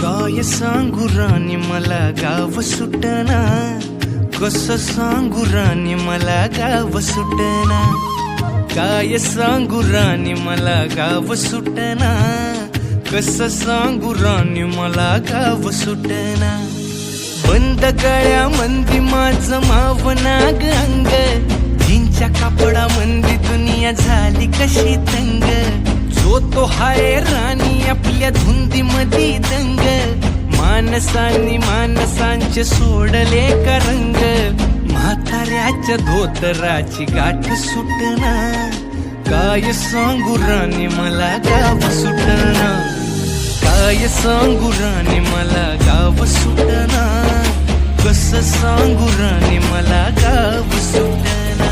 काय सांगू राणी मला गाव सुटना, कसं सांगू राणी मला गाव सुटना. काय सांगू राणी मला गाव सुटना, कसं सांगू राणी मला गाव सुटना. बंद गळ्या मंदी माझं मावनाग अंग, जीनच्या कापडा मंदी दुनिया झाली कशी तंग. जो तो हाय राणी आपल्या धुंदी मधी दंग, माणसांनी माणसांचे सोडले का रंग. म्हाताऱ्याच्या धोतराची गाठ सुटना, काय सांगू राणी मला गाव सुटना. काय सांगू राणी मला गाव सुटना, कसं सांगू राणी मला गाव सुटना.